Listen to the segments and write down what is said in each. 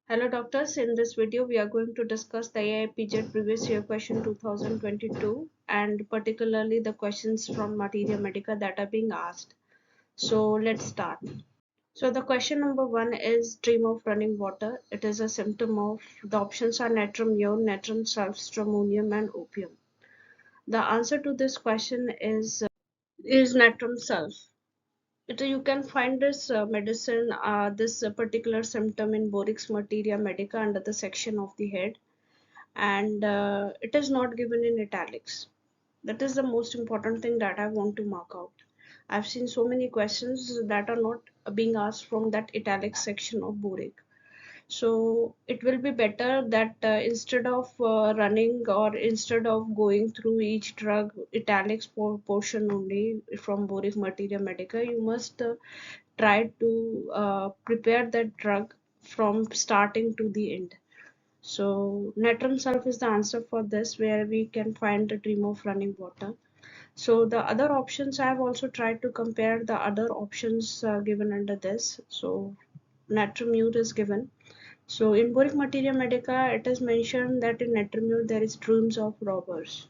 Hello doctors, in this video we are going to discuss the Aiapget previous year question 2022 and particularly the questions from Materia Medica that are being asked. So let's start. So the question number 1 is dream of running water. It is a symptom of the options are natrum mure, natrum sulph, stramonium and opium. The answer to this question is natrum sulph. You can find this medicine, this particular symptom in Borix Materia Medica under the section of the head, and it is not given in italics. That is the most important thing that I want to mark out. I've seen so many questions that are not being asked from that italic section of Boric. So it will be better that instead of running or instead of going through each drug italics portion only from Boric Materia Medica, you must try to prepare that drug from starting to the end. So natrum sulph is the answer for this, where we can find the dream of running water. So the other options, I have also tried to compare the other options given under this. So natrum mute is given. So in Boric Materia Medica, it is mentioned that in natrum mute there is dreams of robbers.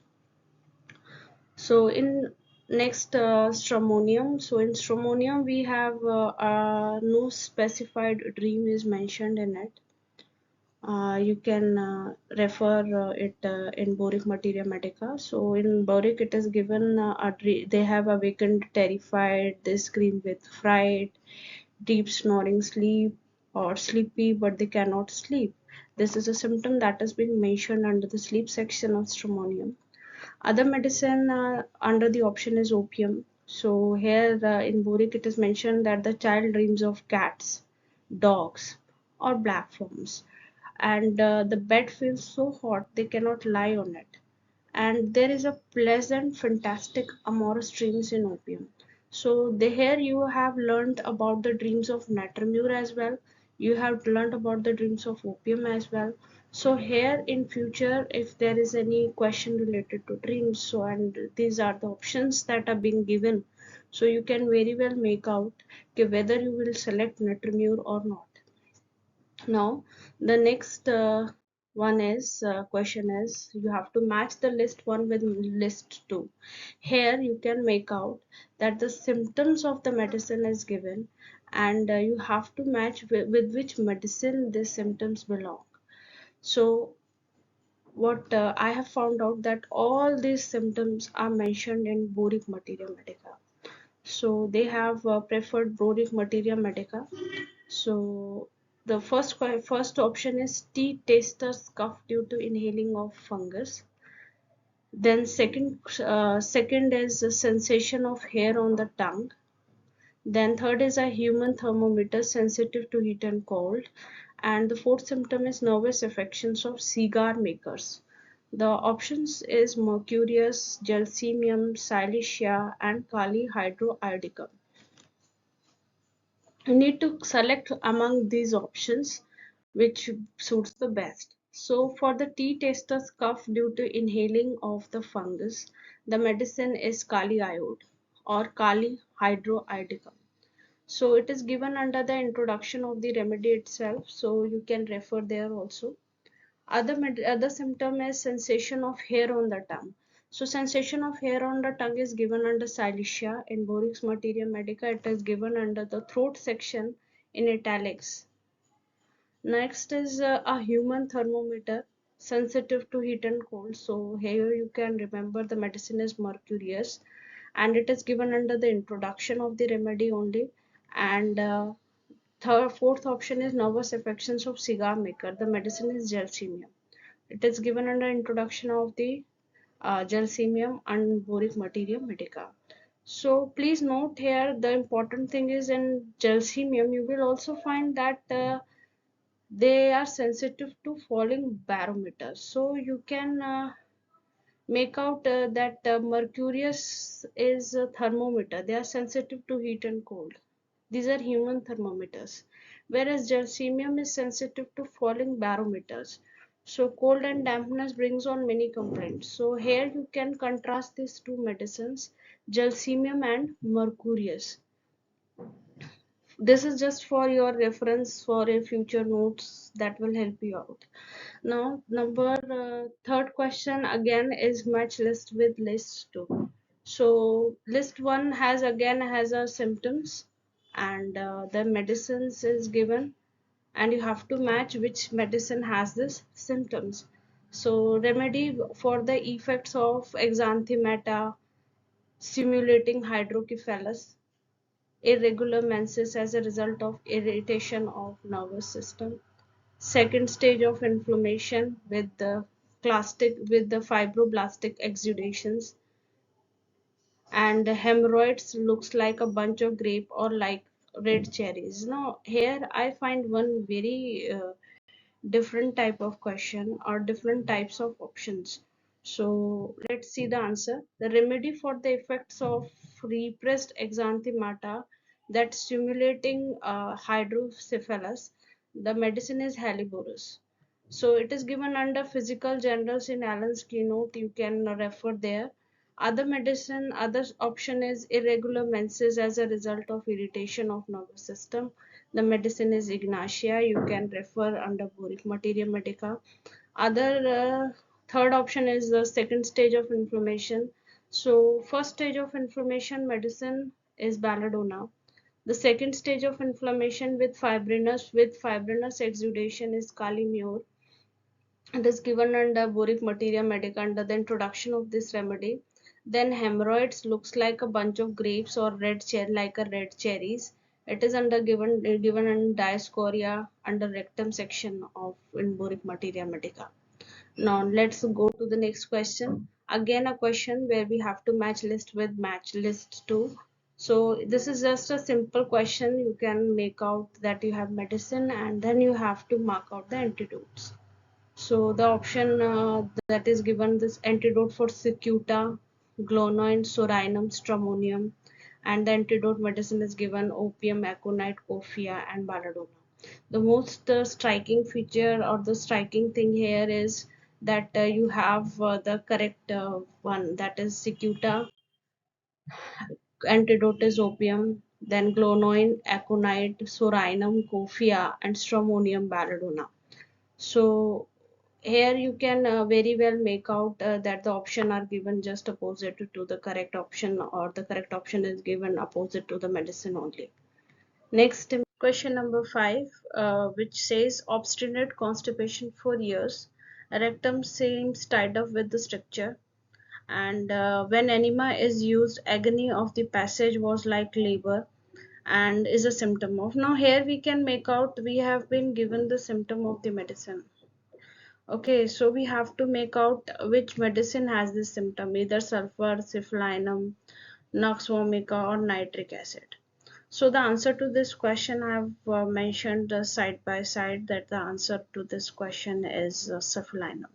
So in next stramonium, so in stramonium we have no specified dream is mentioned in it. You can refer it in Boric Materia Medica. So in Boric it is given they have awakened terrified, they scream with fright, deep snoring sleep or sleepy but they cannot sleep. This is a symptom that has been mentioned under the sleep section of stramonium. Other medicine under the option is opium. So here in Boric it is mentioned that the child dreams of cats, dogs or black forms, and the bed feels so hot they cannot lie on it, and there is a pleasant fantastic amorous dreams in opium. So here you have learned about the dreams of natramure as well, you have learned about the dreams of opium as well. So here in future if there is any question related to dreams, so and these are the options that are being given, so you can very well make out whether you will select natramure or not. Now the next one is question is you have to match the list 1 with list 2. Here you can make out that the symptoms of the medicine is given, and you have to match with which medicine these symptoms belong. So what I have found out that all these symptoms are mentioned in Boric Materia Medica. So they have preferred Boric Materia Medica. So the first option is tea taster's cough due to inhaling of fungus. Then second is the sensation of hair on the tongue. Then third is a human thermometer sensitive to heat and cold. And the fourth symptom is nervous affections of cigar makers. The options is mercurius, gelsemium, silicea, and kali hydroiodicum. You need to select among these options which suits the best. So for the tea taster's cough due to inhaling of the fungus, the medicine is kali iode or kali hydroiodicum. So it is given under the introduction of the remedy itself, so you can refer there also. Other symptom is sensation of hair on the tongue. So sensation of hair on the tongue is given under silicea. In Borix Materia Medica, it is given under the throat section in italics. Next is a human thermometer sensitive to heat and cold. So here you can remember the medicine is mercurius, and it is given under the introduction of the remedy only. And fourth option is nervous affections of cigar maker. The medicine is gelsemium. It is given under introduction of the gelsemium and Boric Materia Medica. So please note here the important thing is in gelsemium you will also find that they are sensitive to falling barometers. So you can make out that mercurius is a thermometer. They are sensitive to heat and cold. These are human thermometers, whereas gelsemium is sensitive to falling barometers. So cold and dampness brings on many complaints. So here you can contrast these two medicines, gelsemium and mercurius. This is just for your reference for a future notes that will help you out. Now, number third question again is match list with list 2. So list 1 has a symptoms, and the medicines is given, and you have to match which medicine has this symptoms. So remedy for the effects of exanthemata, stimulating hydrocephalus, irregular menses as a result of irritation of nervous system, second stage of inflammation with the fibroblastic exudations, and hemorrhoids looks like a bunch of grape or like red cherries. Now here I find one very different type of question or different types of options. So let's see the answer. The remedy for the effects of repressed exanthemata that stimulating hydrocephalus, the medicine is Helleborus. So it is given under physical generals in Allen's keynote. You can refer there. Other option is irregular menses as a result of irritation of nervous system. The medicine is Ignatia. You can refer under Materia Medica. Third option is the second stage of inflammation. So first stage of inflammation medicine is Belladonna. The second stage of inflammation with fibrinous exudation is Calimure. It is given under Boric Materia Medica under the introduction of this remedy. Then hemorrhoids looks like a bunch of grapes or like a red cherries. It is given in Diascoria under rectum section of in Boric Materia Medica. Now let's go to the next question. Again a question where we have to match list with match list 2. So this is just a simple question. You can make out that you have medicine and then you have to mark out the antidotes. So the option that is given this antidote for cicuta, glonoin, sorinum, stramonium, and the antidote medicine is given opium, aconite, coffea, and belladonna. The most striking feature or the striking thing here is that you have the correct one, that is cicuta, antidote is opium, then glonoin, aconite, sorinum, coffea, and stramonium, belladonna. So here you can very well make out that the option are given just opposite to the correct option, or the correct option is given opposite to the medicine only. Next, question number 5, which says obstinate constipation for years, rectum seems tied up with the structure, and when enema is used, agony of the passage was like labor and is a symptom of. Now here we can make out, we have been given the symptom of the medicine. Okay, so we have to make out which medicine has this symptom, either sulfur, syphilinum, nux vomica, or nitric acid. So the answer to this question I have mentioned side by side, that the answer to this question is syphilinum.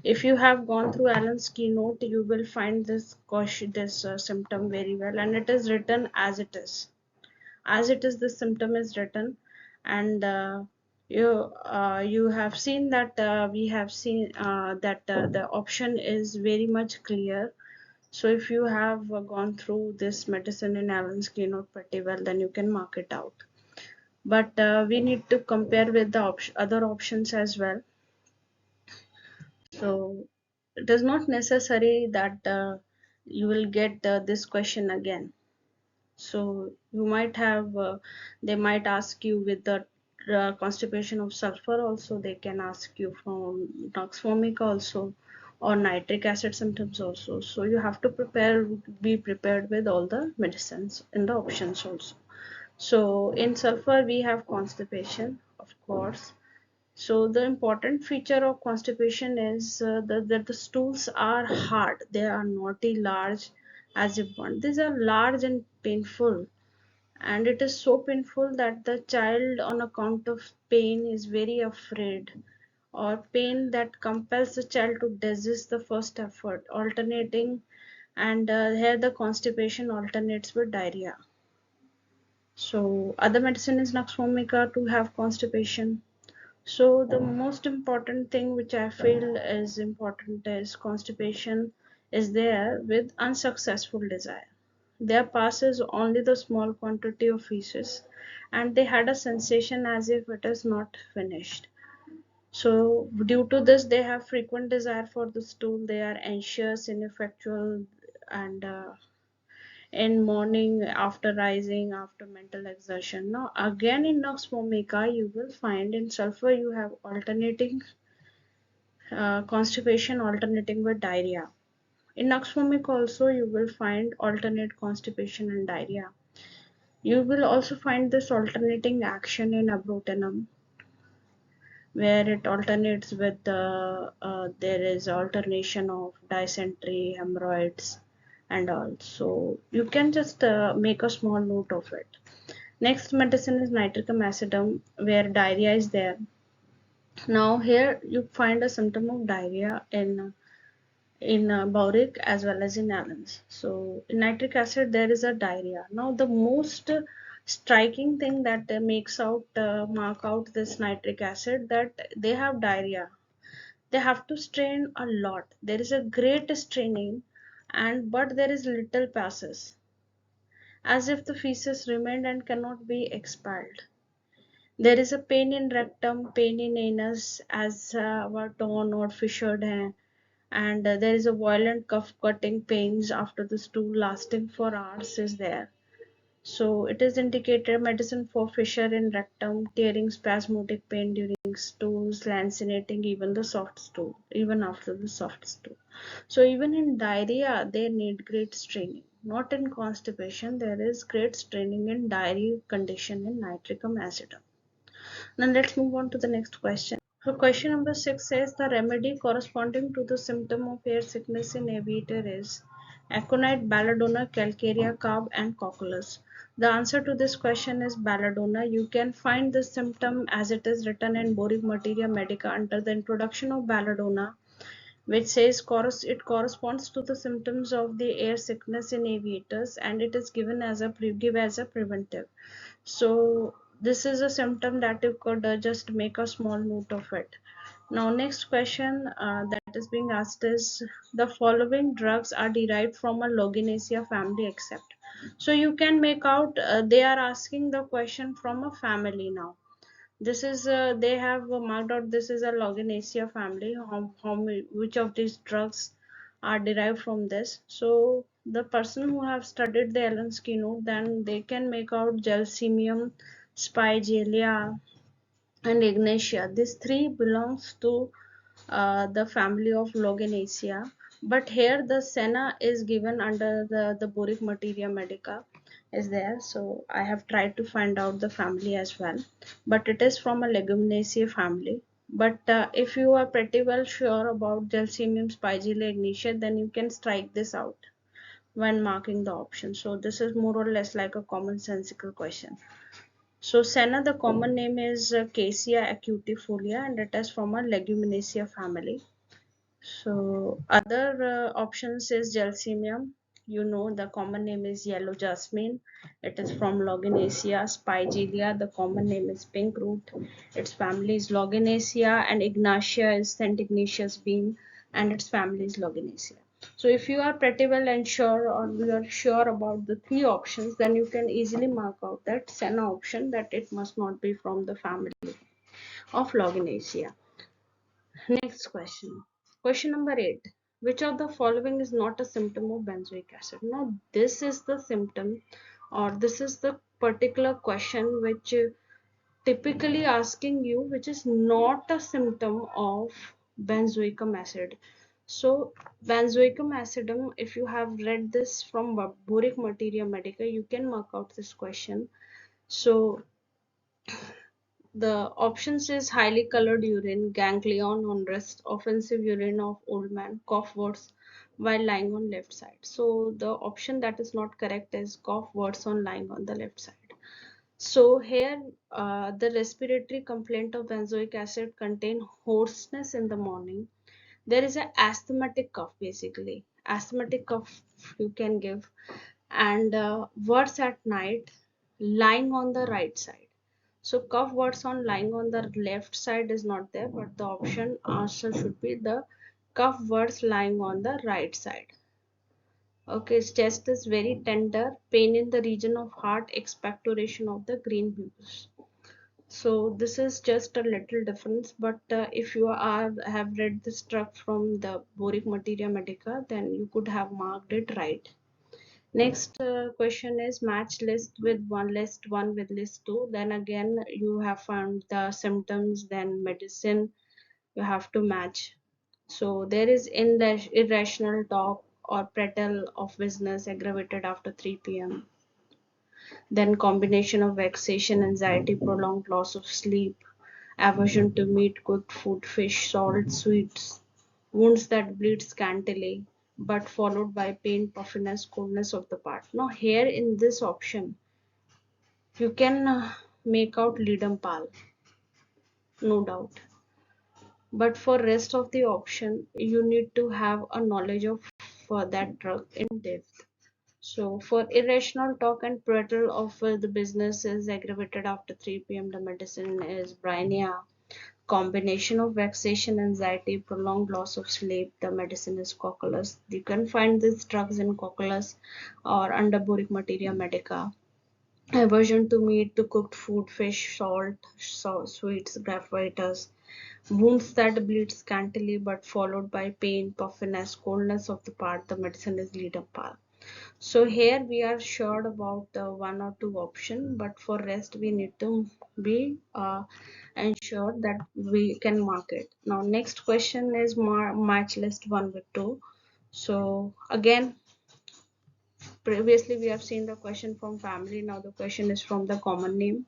If you have gone through Allen's keynote, you will find this question, this symptom very well, and it is written as it is, the symptom is written. And you have seen that we have seen that the option is very much clear. So if you have gone through this medicine in Allen's keynote pretty well, then you can mark it out. But we need to compare with the other options as well. So it is not necessary that you will get this question again. So you might have, they might ask you with the constipation of sulfur also, they can ask you from nux vomica also, or nitric acid symptoms also. So you have to be prepared with all the medicines in the options also. So in sulfur we have constipation, of course. So the important feature of constipation is that the stools are hard. They are not large as you want. These are large and painful, and it is so painful that the child on account of pain is very afraid, or pain that compels the child to desist the first effort, alternating, and here the constipation alternates with diarrhea. So other medicine is nux vomica to have constipation. So the most important thing which I feel is important is constipation is there with unsuccessful desire. There passes only the small quantity of feces, and they had a sensation as if it is not finished. So due to this, they have frequent desire for the stool. They are anxious, ineffectual, and in morning, after rising, after mental exertion. Now again in Nux vomica, you will find in sulfur you have alternating constipation alternating with diarrhea. In Nux vomica also you will find alternate constipation and diarrhea. You will also find this alternating action in abrotinum, where it alternates with there is alternation of dysentery, hemorrhoids, and all. So you can just make a small note of it. Next medicine is nitricum acidum, where diarrhea is there. Now here you find a symptom of diarrhea in Boric as well as in Allen's. So in nitric acid there is a diarrhea. Now the most striking thing that makes out mark out this nitric acid, that they have diarrhea. They have to strain a lot. There is a great straining, and but there is little passes, as if the feces remained and cannot be expelled. There is a pain in rectum, pain in anus as were torn or fissured hair, and there is a violent cough cutting pains after the stool lasting for hours is there. So it is indicated medicine for fissure in rectum, tearing, spasmodic pain during stools, lancinating even the soft stool, even after the soft stool. So even in diarrhea, they need great straining. Not in constipation, there is great straining in diarrhea condition in nitricum acidum. Now let's move on to the next question. So question number 6 says the remedy corresponding to the symptom of air sickness in aviator is aconite, belladonna, calcarea, carb, and cocculus. The answer to this question is belladonna. You can find this symptom as it is written in Boric Materia Medica under the introduction of belladonna, which says it corresponds to the symptoms of the air sickness in aviators, and it is given as a preventive. So this is a symptom that you could just make a small note of it. Now next question that is being asked is the following drugs are derived from a Loganacea family except. So you can make out they are asking the question from a family. Now this is they have marked out this is a Loganacea family. Which of these drugs are derived from this? So the person who have studied the Allen's keynote, then they can make out Gelsemium, Spigelia, and Ignatia. These three belongs to the family of Loganacea, but here the Senna is given under the Boric Materia Medica is there. So I have tried to find out the family as well, but it is from a Leguminaceae family. But if you are pretty well sure about Gelsemium Spigelia ignitia, then you can strike this out when marking the option. So this is more or less like a commonsensical question. So senna, the common name is Cassia acutifolia, and it is from a Leguminosae family. So other options is Gelsemium. You know the common name is yellow jasmine. It is from Loganacea. Spigelia, the common name is pink root. Its family is Loganacea, and Ignatia is Saint Ignatius bean, and its family is Loganacea. So if you are pretty well unsure or you are sure about the three options, then you can easily mark out that senna option, that it must not be from the family of Loganacea. Next question. Question number 8. Which of the following is not a symptom of benzoic acid? Now, this is the symptom, or this is the particular question which typically asking you which is not a symptom of benzoic acid. So, benzoic acidum, if you have read this from Boric Materia Medica, you can mark out this question. So, the options is highly colored urine, ganglion on wrist, offensive urine of old man, cough words while lying on left side. So the option that is not correct is cough words on lying on the left side. So here the respiratory complaint of benzoic acid contain hoarseness in the morning. There is an asthmatic cough, basically. Asthmatic cough you can give, and words at night, lying on the right side. So cough words on lying on the left side is not there, but the option answer should be the cough words lying on the right side. Okay, chest is very tender, pain in the region of heart, expectoration of the green pupils. So this is just a little difference, but if you are have read this struct from the boric materia medica, then you could have marked it right. Next question is match list with list 1 with list 2. Then again you have found the symptoms, then medicine you have to match. So there is irrational talk or prattle of business aggravated after 3 p.m. Then combination of vexation, anxiety, prolonged loss of sleep, aversion to meat, cooked food, fish, salt, sweets, wounds that bleed scantily, but followed by pain, puffiness, coldness of the part. Now here in this option, you can make out leadum pal, no doubt. But for rest of the option, you need to have a knowledge of that drug in depth. So for irrational talk and prattle of the business is aggravated after 3 p.m. The medicine is brainia. Combination of vexation, anxiety, prolonged loss of sleep. The medicine is cocculus. You can find these drugs in cocculus or under boric materia medica. Aversion to meat, to cooked food, fish, salt, sweets, graphitis. Wounds that bleed scantily but followed by pain, puffiness, coldness of the part. The medicine is lead-up. So here we are sure about the one or two option, but for rest we need to be ensure that we can mark it. Now next question is match list 1 with 2. So again, previously we have seen the question from family, now the question is from the common name.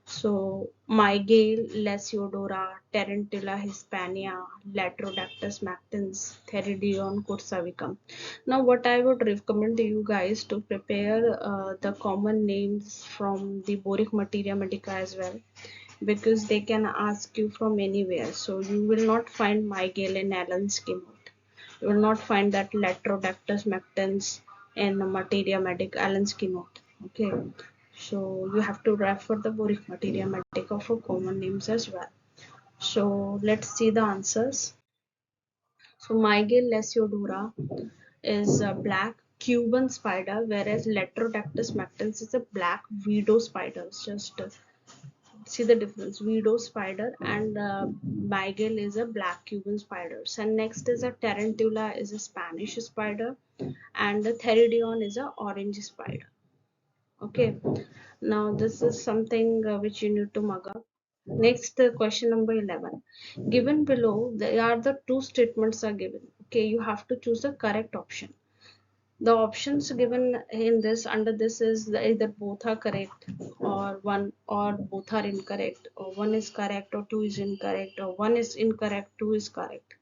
So Mygale, Lesiodora, Tarantula hispania, Latrodactys mactans, Theridion cursavicum. Now what I would recommend to you guys to prepare the common names from the boric materia medica as well, because they can ask you from anywhere. So you will not find Mygale in Allen's keynote. You will not find that Latrodactys mactans in Materia Medica Allen's keynote. Okay, so you have to refer the boric materia medica for common names as well. So let's see the answers. So Mygale lesiodora is a black Cuban spider, whereas Latrodactys mactans is a black widow spider. Just see the difference. Widow spider and Mygale is a black Cuban spider. And next is a Tarantula is a Spanish spider, and the Theridion is a orange spider. Okay, now this is something which you need to mug up. Next question number 11, given below there are the two statements are given. Okay, you have to choose the correct option. The options given in this under this is either both are correct or one or both are incorrect, or one is correct or two is incorrect, or one is incorrect, two is correct.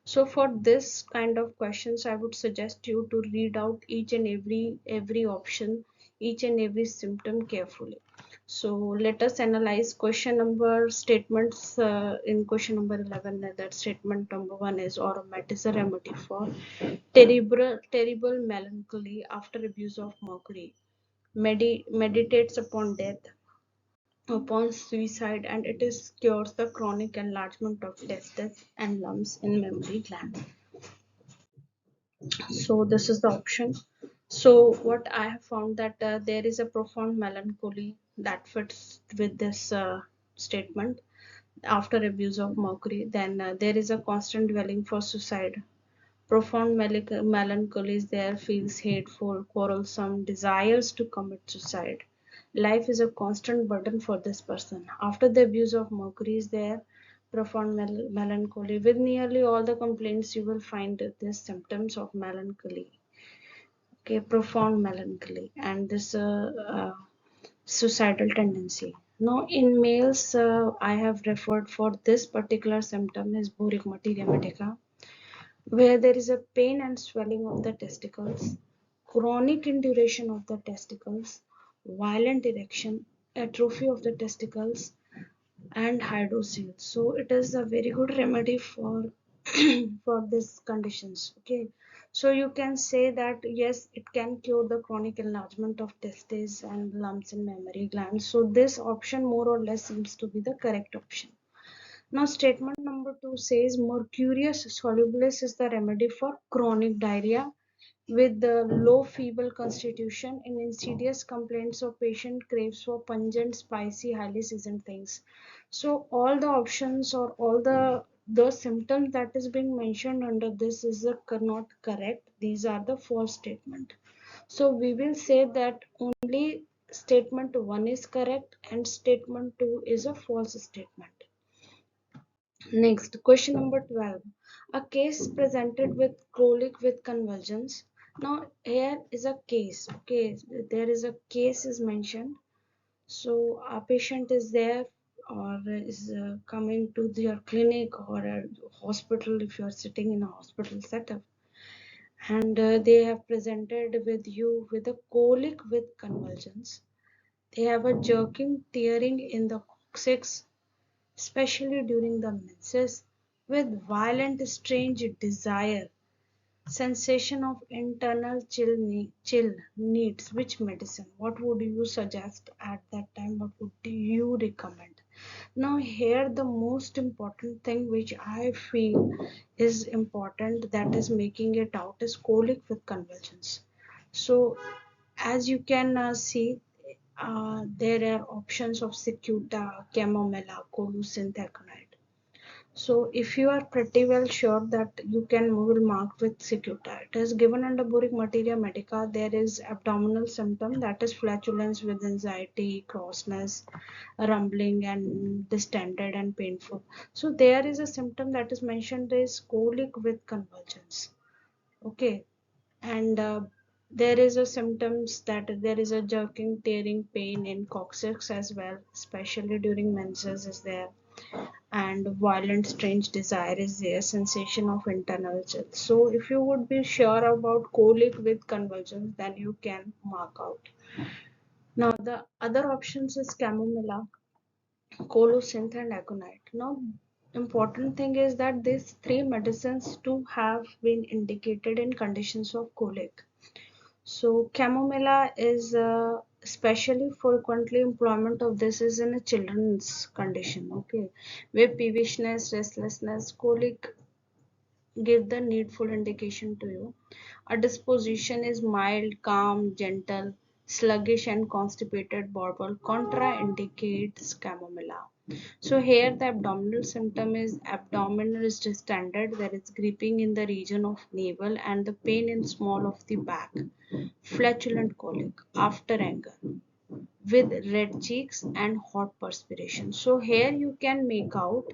So for this kind of questions, I would suggest you to read out each and every option, each and every symptom carefully. So let us analyze question number statements in question number 11. That statement number 1 is Auromat is a remedy for terrible melancholy after abuse of mercury. Meditates upon death, upon suicide, and it is cures the chronic enlargement of testes and lumps in mammary gland. So this is the option. So what I have found that there is a profound melancholy that fits with this statement after abuse of mercury. Then there is a constant dwelling for suicide. Profound melancholy is there, feels hateful, quarrelsome, desires to commit suicide. Life is a constant burden for this person. After the abuse of mercury is there, profound melancholy. With nearly all the complaints, you will find these symptoms of melancholy. Okay, profound melancholy and this suicidal tendency. Now, in males, I have referred for this particular symptom is boric materia medica, where there is a pain and swelling of the testicles, chronic induration of the testicles, violent erection, atrophy of the testicles, and hydrocele. So it is a very good remedy for for these conditions. Okay, so you can say that yes, it can cure the chronic enlargement of testes and lumps in mammary glands. So this option more or less seems to be the correct option. Now statement number 2 says mercurius solubilis is the remedy for chronic diarrhea, with the low feeble constitution. In insidious complaints of patient craves for pungent, spicy, highly seasoned things. So all the options or all the symptoms that is being mentioned under this is not correct. These are the false statement. So we will say that only statement 1 is correct and statement 2 is a false statement. Next, question number 12. A case presented with colic with convulsions. Now, here is a case. Okay, there is a case is mentioned. So, a patient is there or is coming to your clinic or a hospital if you are sitting in a hospital setup, and they have presented with you with a colic with convulsions. They have a jerking, tearing in the coccyx, especially during the menses, with violent, strange desire, sensation of internal chill needs. Which medicine? What would you suggest at that time? What would you recommend? Now, here the most important thing which I feel is important that is making it out is colic with convulsions. So, as you can see, there are options of cicuta, chamomilla, colocynth, aconite. So if you are pretty well sure that you can will mark with cicuta. It is given under boric materia medica. There is abdominal symptom that is flatulence with anxiety, crossness, rumbling and distended and painful. So there is a symptom that is mentioned is colic with convulsions. Okay, and there is a symptoms that there is a jerking, tearing, pain in coccyx as well, especially during menses is there, and violent strange desire is there, sensation of internal chill. So if you would be sure about colic with convulsions, then you can mark out. Now the other options is chamomilla, colocynth and aconite. Now important thing is that these three medicines too have been indicated in conditions of colic. So chamomilla is especially frequently employment of this is in a children's condition, okay, where peevishness, restlessness, colic give the needful indication to you. A disposition is mild, calm, gentle, sluggish and constipated bowel contraindicates chamomilla. So here the abdominal symptom is abdominal is distended, there is gripping in the region of navel and the pain in small of the back, flatulent colic after anger with red cheeks and hot perspiration. So here you can make out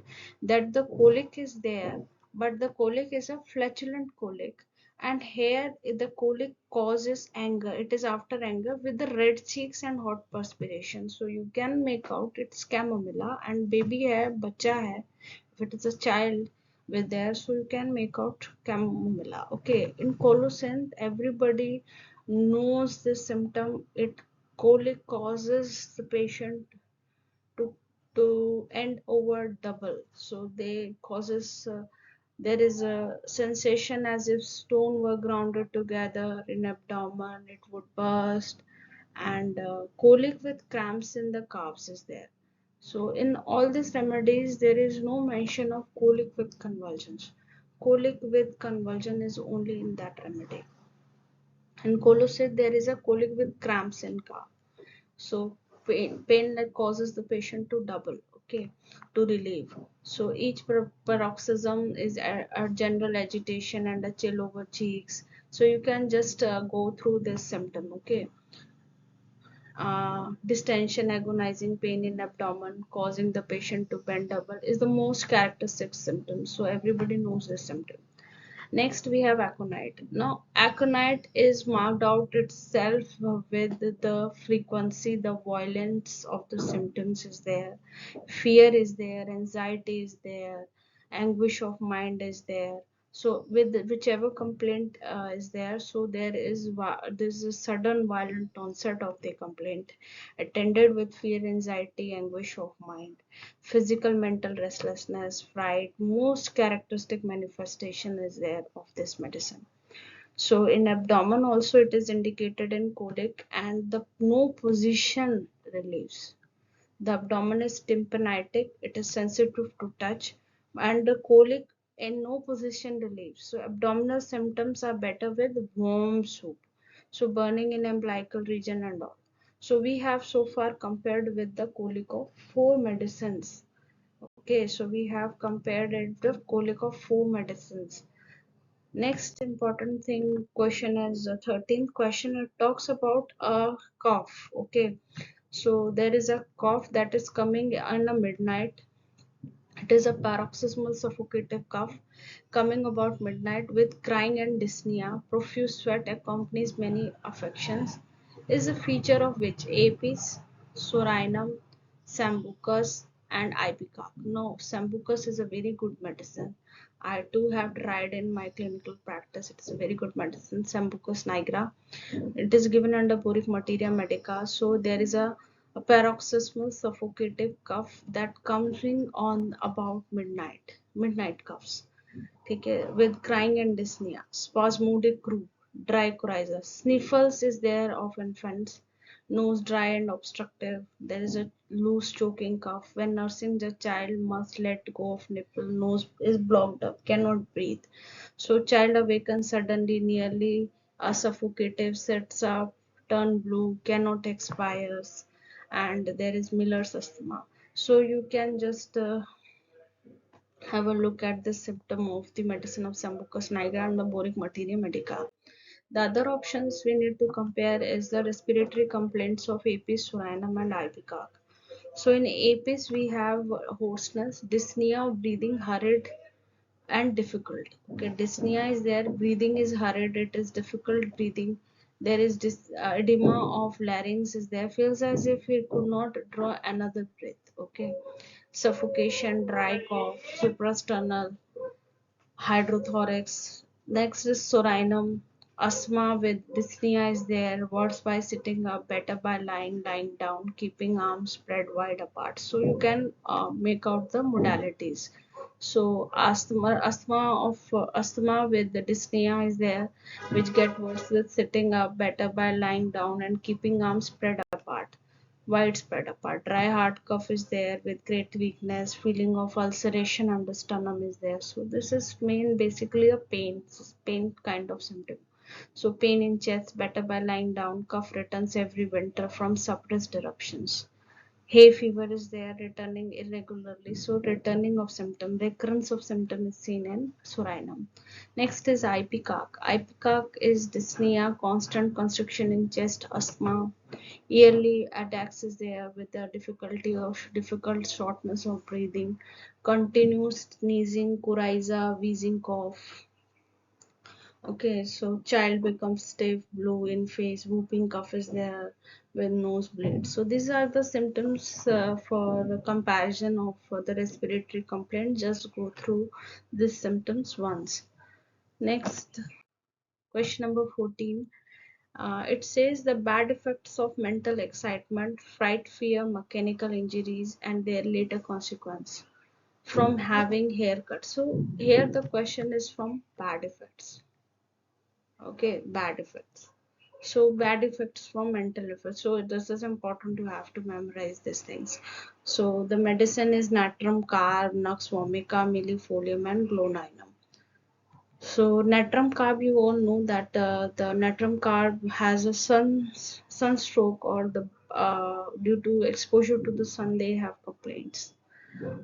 that the colic is there, but the colic is a flatulent colic, and here the colic causes anger. It is after anger with the red cheeks and hot perspiration. So you can make out it's chamomilla, and baby hai, bacha hai, if it is a child with there, so you can make out chamomilla. Okay, in colocynth everybody knows this symptom. It colic causes the patient to end over double, so they causes there is a sensation as if stone were grounded together in abdomen, it would burst, and colic with cramps in the calves is there. So in all these remedies there is no mention of colic with convulsions. Colic with convulsion is only in that remedy. In colocynth there is a colic with cramps in calf. So pain that causes the patient to double, okay, to relieve. So each paroxysm is a general agitation and a chill over cheeks. So you can just go through this symptom, okay. Distension, agonizing pain in abdomen causing the patient to bend double is the most characteristic symptom, so everybody knows this symptom. Next, we have aconite. Now, aconite is marked out itself with the frequency, the violence of the symptoms is there, fear is there, anxiety is there, anguish of mind is there. So, with whichever complaint is there, so there's a sudden violent onset of the complaint, attended with fear, anxiety, anguish of mind, physical, mental restlessness, fright. Most characteristic manifestation is there of this medicine. So in abdomen also it is indicated in colic, and the no position relieves. The abdomen is tympanitic, it is sensitive to touch, and the colic and no position relief. So abdominal symptoms are better with warm soup. So burning in umbilical region and all. So we have so far compared with the colic of four medicines. Okay, so we have compared it with colic of four medicines. Next important thing question is the 13th question. It talks about a cough. Okay, so there is a cough that is coming in a midnight. It is a paroxysmal suffocative cough coming about midnight with crying and dyspnea. Profuse sweat accompanies many affections. Is a feature of which? Apis, Sorinum, Sambucus, and Ipecac. No, Sambucus is a very good medicine. I too have tried in my clinical practice. It is a very good medicine. Sambucus nigra. It is given under boric Materia Medica. So there is a paroxysmal suffocative cough that comes in on about midnight. Midnight coughs. ठीक है, with crying and dyspnea, spasmodic croup, dry coryza, sniffles is there of infants, nose dry and obstructive, there is a loose choking cough when nursing the child must let go of nipple, nose is blocked up, cannot breathe, so child awakens suddenly, nearly suffocative, sits up, turn blue, cannot expires, and there is Miller's asthma. So you can just have a look at the symptom of the medicine of Sambucus nigra and the boric Materia Medica. The other options we need to compare is the respiratory complaints of Apis, Sorinum and Ipecac. So in Apis we have hoarseness, dyspnea, breathing hurried and difficult. Okay, dyspnea is there, breathing is hurried, it is difficult breathing. There is edema of larynx is there, feels as if he could not draw another breath. Okay, suffocation, dry cough, suprasternal hydrothorax. Next is sorinum. Asthma with dyspnea is there. Worse by sitting up, better by lying down, keeping arms spread wide apart. So you can make out the modalities. So asthma with the dyspnea is there, which get worse with sitting up, better by lying down, and keeping arms spread apart, widespread apart. Dry heart cough is there with great weakness, feeling of ulceration under sternum is there. So this is basically a pain kind of symptom. So pain in chest, better by lying down, cough returns every winter from suppressed eruptions. Hay fever is there, returning irregularly. So returning of symptom, recurrence of symptom is seen in Sorinum. Next is Ipecac. Ipecac is dyspnea, constant constriction in chest, asthma. Yearly attacks is there with the difficult shortness of breathing, continuous sneezing, coryza, wheezing cough. Okay, so child becomes stiff, blue in face, whooping cough is there with nosebleed. So these are the symptoms for the comparison of the respiratory complaint. Just go through these symptoms once. Next, question number 14. It says the bad effects of mental excitement, fright, fear, mechanical injuries, and their later consequence from having haircut. So here the question is from bad effects. Okay, bad effects. So bad effects from mental effects. So this is important to have to memorize these things. So the medicine is natrum carb, nux vomica, millefolium, and gloninum. So natrum carb, you all know that the natrum carb has a sunstroke or the due to exposure to the sun they have complaints.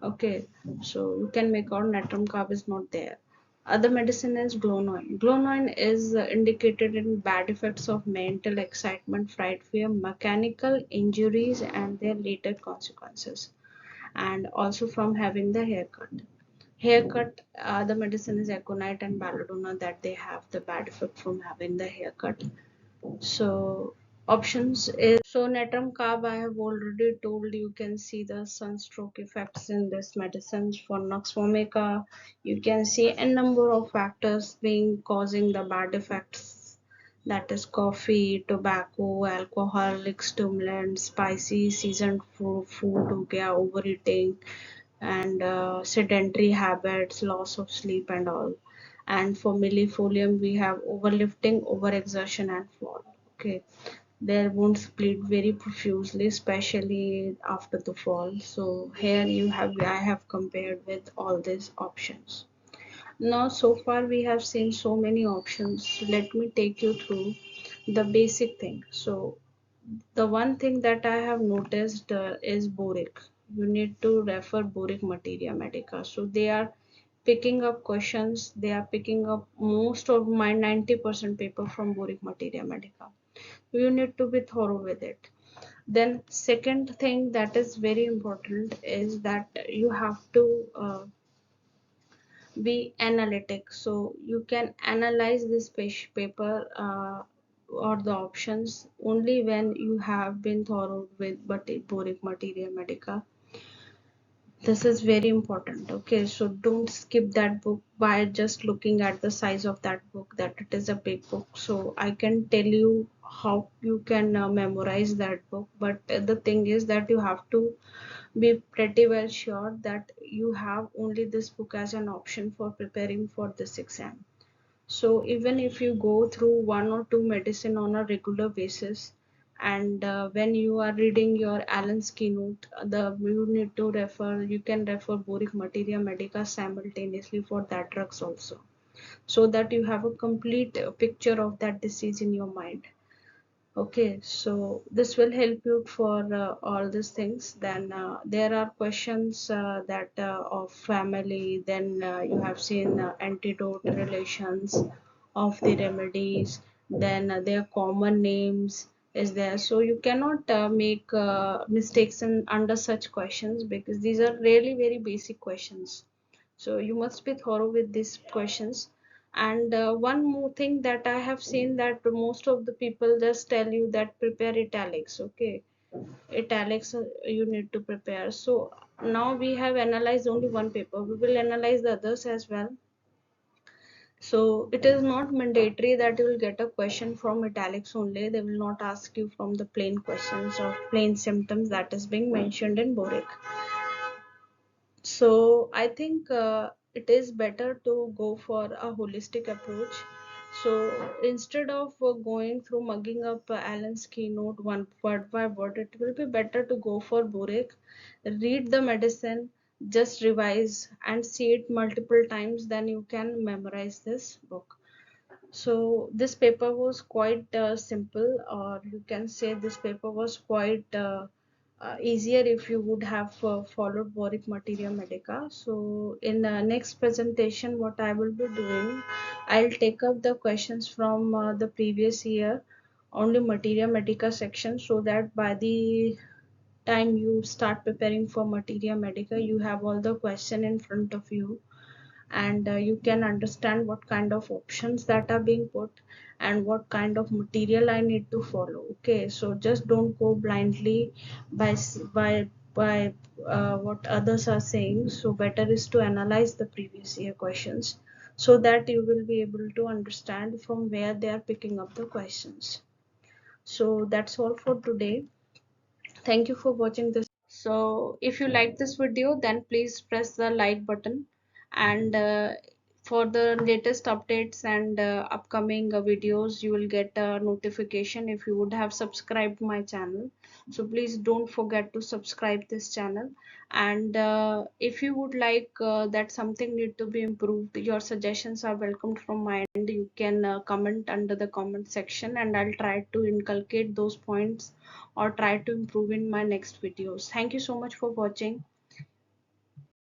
Okay, so you can make out natrum carb is not there. Other medicine is glonoin. Glonoin is indicated in bad effects of mental excitement, fright, fear, mechanical injuries, and their later consequences, and also from having the haircut. Haircut, the medicine is aconite and belladonna that they have the bad effect from having the haircut. So options is, so natrum carb I have already told, you can see the sunstroke effects in this medicines. For nux vomica you can see a number of factors being causing the bad effects, that is coffee, tobacco, alcoholic stimulants, spicy seasoned food हो गया, overeating, and sedentary habits, loss of sleep and all. And for millefolium we have overlifting, overexertion and fall. Okay, their wounds bleed very profusely, especially after the fall. So here you have, I have compared with all these options. Now, so far we have seen so many options. So let me take you through the basic thing. So the one thing that I have noticed is boric. You need to refer boric materia medica. So they are picking up questions. They are picking up most of my 90% paper from boric materia medica. You need to be thorough with it. Then second thing that is very important is that you have to be analytic, so you can analyze this paper or the options only when you have been thorough with boric materia medica. This is very important. Okay, so don't skip that book by just looking at the size of that book, that it is a big book. So I can tell you how you can memorize that book, but the thing is that you have to be pretty well sure that you have only this book as an option for preparing for this exam. So even if you go through one or two medicine on a regular basis, and when you are reading your Allen's keynote, the you need to refer, you can refer boric materia medica simultaneously for that drugs also, so that you have a complete picture of that disease in your mind. Okay, so this will help you for all these things. Then there are questions that of family. Then you have seen antidote relations of the remedies. Then their common names is there. So you cannot make mistakes under such questions, because these are really very basic questions. So you must be thorough with these questions. And one more thing that I have seen, that most of the people just tell you that prepare italics. Okay, italics you need to prepare. So now we have analyzed only one paper, we will analyze the others as well. So it is not mandatory that you will get a question from italics only. They will not ask you from the plain questions or plain symptoms that is being mentioned in boric. So I think it is better to go for a holistic approach. So instead of going through mugging up Alan's keynote one word by word, it will be better to go for Boric, read the medicine, just revise and see it multiple times, then you can memorize this book. So this paper was quite simple, or you can say this paper was quite easier if you would have followed boric materia medica. So in next presentation, what I will be doing, I'll take up the questions from the previous year, only materia medica section, so that by the time you start preparing for materia medica, you have all the question in front of you, and you can understand what kind of options that are being put and what kind of material I need to follow. Okay, so just don't go blindly by what others are saying. So better is to analyze the previous year questions, so that you will be able to understand from where they are picking up the questions. So that's all for today. Thank you for watching this. So if you like this video, then please press the like button, and for the latest updates and upcoming videos, you will get a notification if you would have subscribed my channel. So please don't forget to subscribe this channel. And if you would like that something need to be improved, your suggestions are welcomed from my end. You can comment under the comment section, and I'll try to inculcate those points or try to improve in my next videos. Thank you so much for watching.